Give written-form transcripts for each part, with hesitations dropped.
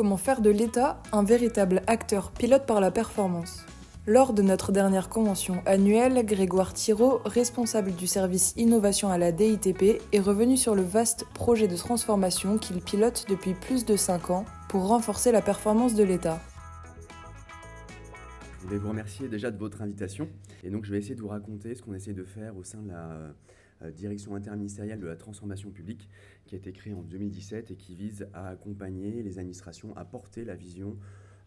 Comment faire de l'État un véritable acteur pilote par la performance. Lors de notre dernière convention annuelle, Grégoire Thiraud, responsable du service innovation à la DITP, est revenu sur le vaste projet de transformation qu'il pilote depuis plus de 5 ans pour renforcer la performance de l'État. Je voulais vous remercier déjà de votre invitation. Et donc je vais essayer de vous raconter ce qu'on essaie de faire au sein de la direction interministérielle de la transformation publique qui a été créée en 2017 et qui vise à accompagner les administrations, à porter la vision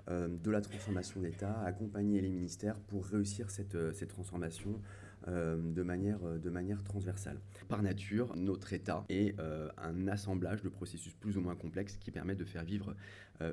de la transformation de l'État, à accompagner les ministères pour réussir cette transformation de manière transversale. Par nature, notre État est un assemblage de processus plus ou moins complexes qui permettent de faire vivre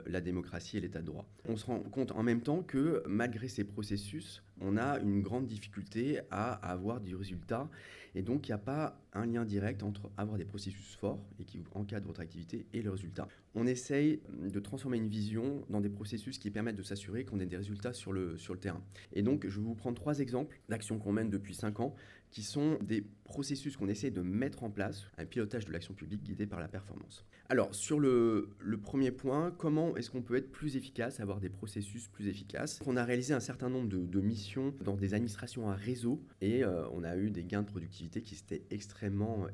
la démocratie et l'État de droit. On se rend compte en même temps que malgré ces processus, on a une grande difficulté à avoir du résultat et donc il n'y a pas un lien direct entre avoir des processus forts et qui encadrent votre activité et le résultat. On essaye de transformer une vision dans des processus qui permettent de s'assurer qu'on ait des résultats sur le terrain. Et donc je vais vous prendre 3 exemples d'actions qu'on mène depuis 5 ans qui sont des processus qu'on essaie de mettre en place, un pilotage de l'action publique guidé par la performance. Alors sur le premier point, comment est-ce qu'on peut être plus efficace, avoir des processus plus efficaces? On a réalisé un certain nombre de missions dans des administrations à réseau et on a eu des gains de productivité qui étaient extrêmement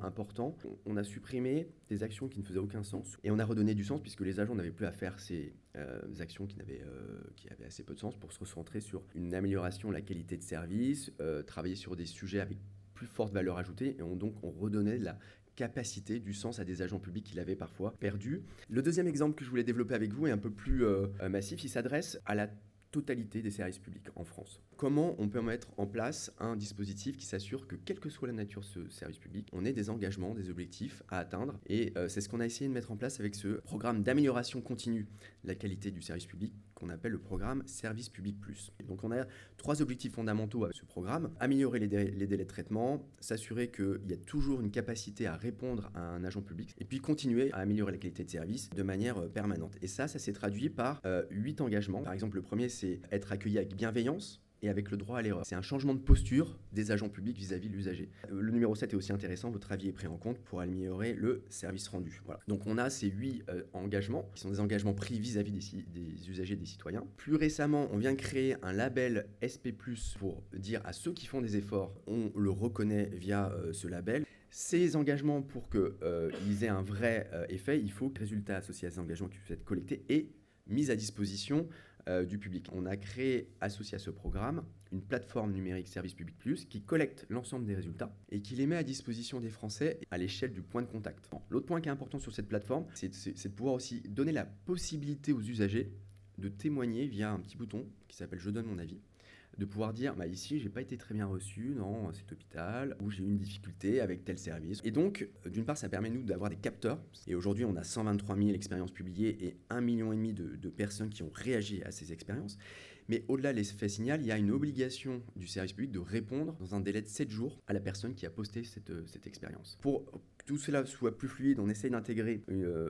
importants. On a supprimé des actions qui ne faisaient aucun sens et on a redonné du sens puisque les agents n'avaient plus à faire ces actions qui avaient assez peu de sens pour se recentrer sur une amélioration de la qualité de service, travailler sur des sujets avec plus forte valeur ajoutée et on redonnait de la capacité, du sens à des agents publics qui l'avaient parfois perdu. Le deuxième exemple que je voulais développer avec vous est un peu plus massif, il s'adresse à la totalité des services publics en France. Comment on peut mettre en place un dispositif qui s'assure que, quelle que soit la nature de ce service public, on ait des engagements, des objectifs à atteindre. Et c'est ce qu'on a essayé de mettre en place avec ce programme d'amélioration continue de la qualité du service public qu'on appelle le programme Service Public Plus. Et donc on a 3 objectifs fondamentaux avec ce programme. Améliorer les délais de traitement, s'assurer qu'il y a toujours une capacité à répondre à un agent public, et puis continuer à améliorer la qualité de service de manière permanente. Et ça s'est traduit par 8 engagements. Par exemple, le premier, c'est être accueilli avec bienveillance et avec le droit à l'erreur. C'est un changement de posture des agents publics vis-à-vis de l'usager. Le numéro 7 est aussi intéressant, votre avis est pris en compte pour améliorer le service rendu. Voilà. Donc on a ces 8 engagements, qui sont des engagements pris vis-à-vis des usagers, des citoyens. Plus récemment, on vient de créer un label SP+, pour dire à ceux qui font des efforts, on le reconnaît via ce label. Ces engagements, pour qu'ils aient un vrai effet, il faut que les résultats associés à ces engagements qui puissent être collectés et mis à disposition du public. On a créé, associé à ce programme, une plateforme numérique Service Public Plus qui collecte l'ensemble des résultats et qui les met à disposition des Français à l'échelle du point de contact. L'autre point qui est important sur cette plateforme, c'est de pouvoir aussi donner la possibilité aux usagers de témoigner via un petit bouton qui s'appelle « Je donne mon avis », de pouvoir dire ici j'ai pas été très bien reçu dans cet hôpital ou j'ai eu une difficulté avec tel service. Et donc d'une part ça permet nous d'avoir des capteurs et aujourd'hui on a 123 000 expériences publiées et 1,5 million de personnes qui ont réagi à ces expériences. Mais au-delà de l'effet signal, il y a une obligation du service public de répondre dans un délai de 7 jours à la personne qui a posté cette expérience. Pour que tout cela soit plus fluide, on essaye d'intégrer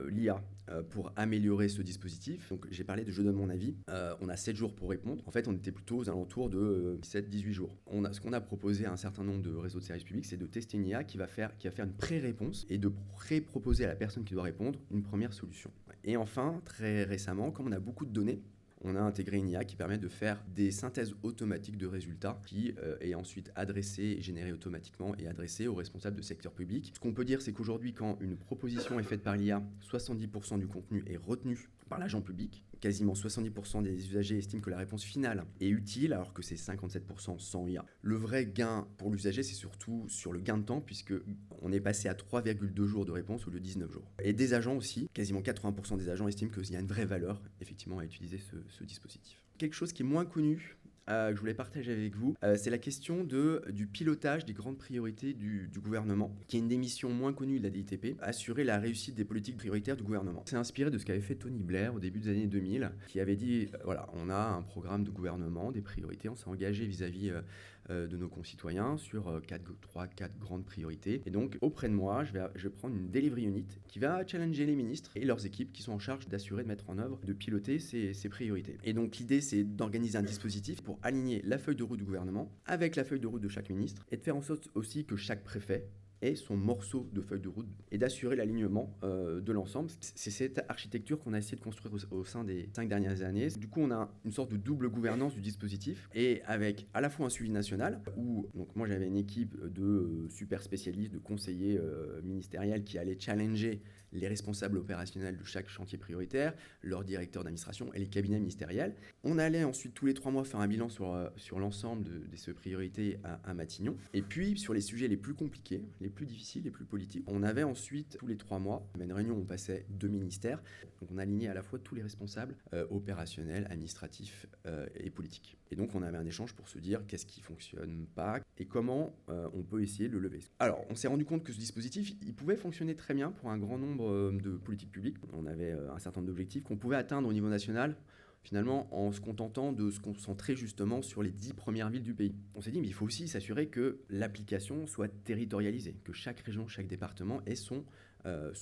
l'IA pour améliorer ce dispositif. Donc j'ai parlé de « Je donne mon avis ». On a 7 jours pour répondre. En fait, on était plutôt aux alentours de 17-18 jours. Ce qu'on a proposé à un certain nombre de réseaux de services publics, c'est de tester une IA qui va faire une pré-réponse et de pré-proposer à la personne qui doit répondre une première solution. Et enfin, très récemment, comme on a beaucoup de données, on a intégré une IA qui permet de faire des synthèses automatiques de résultats qui est ensuite adressée, générée automatiquement et adressée aux responsables de secteur public. Ce qu'on peut dire, c'est qu'aujourd'hui, quand une proposition est faite par l'IA, 70% du contenu est retenu par l'agent public. Quasiment 70% des usagers estiment que la réponse finale est utile, alors que c'est 57% sans IA. Le vrai gain pour l'usager, c'est surtout sur le gain de temps, puisqu'on est passé à 3,2 jours de réponse au lieu de 19 jours. Et des agents aussi, quasiment 80% des agents estiment qu'il y a une vraie valeur, effectivement, à utiliser ce dispositif. Quelque chose qui est moins connu, que je voulais partager avec vous, c'est la question du pilotage des grandes priorités du gouvernement, qui est une des missions moins connues de la DITP, assurer la réussite des politiques prioritaires du gouvernement. C'est inspiré de ce qu'avait fait Tony Blair au début des années 2000, qui avait dit, on a un programme de gouvernement, des priorités, on s'est engagé vis-à-vis de nos concitoyens sur 3-4 grandes priorités. Et donc, auprès de moi, je vais prendre une delivery unit qui va challenger les ministres et leurs équipes qui sont en charge d'assurer, de mettre en œuvre, de piloter ces priorités. Et donc, l'idée, c'est d'organiser un dispositif pour aligner la feuille de route du gouvernement avec la feuille de route de chaque ministre et de faire en sorte aussi que chaque préfet ait son morceau de feuille de route et d'assurer l'alignement de l'ensemble. C'est cette architecture qu'on a essayé de construire au sein des 5 dernières années. Du coup, on a une sorte de double gouvernance du dispositif et avec à la fois un suivi national où donc moi j'avais une équipe de super spécialistes, de conseillers ministériels qui allaient challenger les responsables opérationnels de chaque chantier prioritaire, leurs directeurs d'administration et les cabinets ministériels. On allait ensuite tous les 3 mois faire un bilan sur l'ensemble de ces priorités à Matignon. Et puis sur les sujets les plus compliqués, les plus difficiles, les plus politiques, on avait ensuite tous les 3 mois une réunion où on passait 2 ministères. Donc on alignait à la fois tous les responsables opérationnels, administratifs et politiques. Et donc on avait un échange pour se dire qu'est-ce qui ne fonctionne pas et comment on peut essayer de le lever. Alors on s'est rendu compte que ce dispositif, il pouvait fonctionner très bien pour un grand nombre de politiques publiques. On avait un certain nombre d'objectifs qu'on pouvait atteindre au niveau national, finalement en se contentant de se concentrer justement sur les 10 premières villes du pays. On s'est dit, mais il faut aussi s'assurer que l'application soit territorialisée, que chaque région, chaque département ait son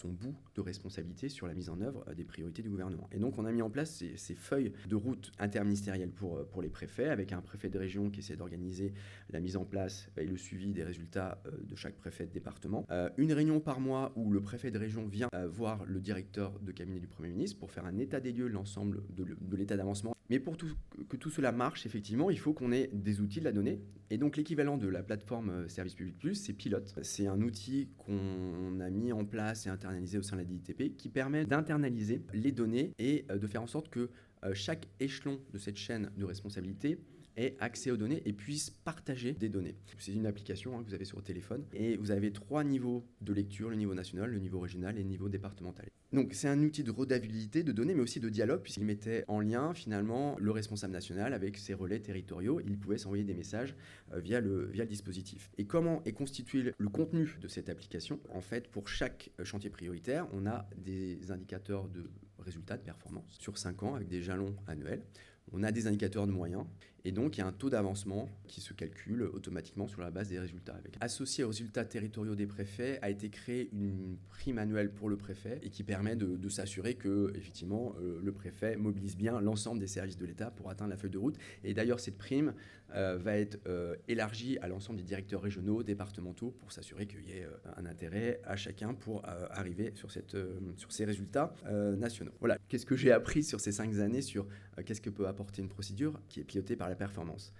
bout de responsabilité sur la mise en œuvre des priorités du gouvernement. Et donc on a mis en place ces feuilles de route interministérielles pour les préfets, avec un préfet de région qui essaie d'organiser la mise en place et le suivi des résultats de chaque préfet de département. Une réunion par mois où le préfet de région vient voir le directeur de cabinet du Premier ministre pour faire un état des lieux de l'ensemble de l'état d'avancement. Mais pour que tout cela marche, effectivement, il faut qu'on ait des outils de la donnée. Et donc l'équivalent de la plateforme Service Public Plus, c'est Pilote. C'est un outil qu'on a mis en place et internalisé au sein de la DITP qui permet d'internaliser les données et de faire en sorte que chaque échelon de cette chaîne de responsabilité ait accès aux données et puisse partager des données. C'est une application que vous avez sur le téléphone et vous avez 3 niveaux de lecture, le niveau national, le niveau régional et le niveau départemental. Donc c'est un outil de redavabilité de données mais aussi de dialogue puisqu'il mettait en lien finalement le responsable national avec ses relais territoriaux. Il pouvait s'envoyer des messages via le dispositif. Et comment est constitué le contenu de cette application ? En fait, pour chaque chantier prioritaire, on a des indicateurs de résultats de performance sur 5 ans avec des jalons annuels. On a des indicateurs de moyens et donc il y a un taux d'avancement qui se calcule automatiquement sur la base des résultats. Associé aux résultats territoriaux des préfets a été créée une prime annuelle pour le préfet et qui permet de s'assurer que effectivement le préfet mobilise bien l'ensemble des services de l'État pour atteindre la feuille de route. Et d'ailleurs cette prime va être élargie à l'ensemble des directeurs régionaux, départementaux pour s'assurer qu'il y ait un intérêt à chacun pour arriver sur ces résultats nationaux. Voilà, qu'est-ce que j'ai appris sur ces 5 années sur qu'est-ce que peut apporter une procédure qui est pilotée par la performance.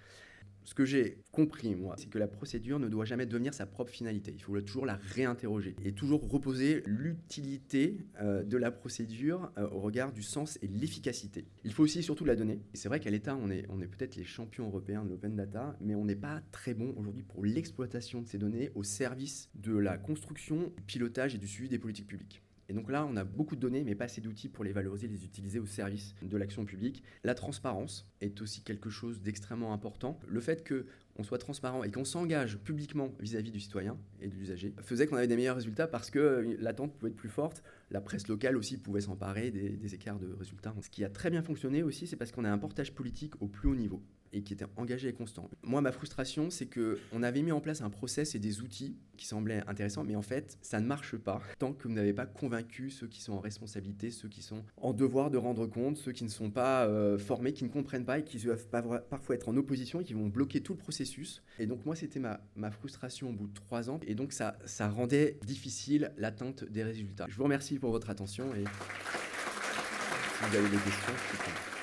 Ce que j'ai compris, moi, c'est que la procédure ne doit jamais devenir sa propre finalité. Il faut toujours la réinterroger et toujours reposer l'utilité de la procédure au regard du sens et de l'efficacité. Il faut aussi surtout la donner. Et c'est vrai qu'à l'État, on est peut-être les champions européens de l'open data, mais on n'est pas très bon aujourd'hui pour l'exploitation de ces données au service de la construction, du pilotage et du suivi des politiques publiques. Et donc là, on a beaucoup de données, mais pas assez d'outils pour les valoriser, les utiliser au service de l'action publique. La transparence est aussi quelque chose d'extrêmement important. Le fait qu'on soit transparent et qu'on s'engage publiquement vis-à-vis du citoyen et de l'usager faisait qu'on avait des meilleurs résultats parce que l'attente pouvait être plus forte. La presse locale aussi pouvait s'emparer des écarts de résultats. Ce qui a très bien fonctionné aussi, c'est parce qu'on a un portage politique au plus haut niveau et qui était engagé et constant. Moi, ma frustration, c'est qu'on avait mis en place un process et des outils qui semblaient intéressants, mais en fait, ça ne marche pas tant que vous n'avez pas convaincu ceux qui sont en responsabilité, ceux qui sont en devoir de rendre compte, ceux qui ne sont pas formés, qui ne comprennent pas et qui doivent parfois être en opposition et qui vont bloquer tout le processus. Et donc moi, c'était ma frustration au bout de 3 ans. Et donc ça rendait difficile l'atteinte des résultats. Je vous remercie pour votre attention et si vous avez des questions, je suis prêt.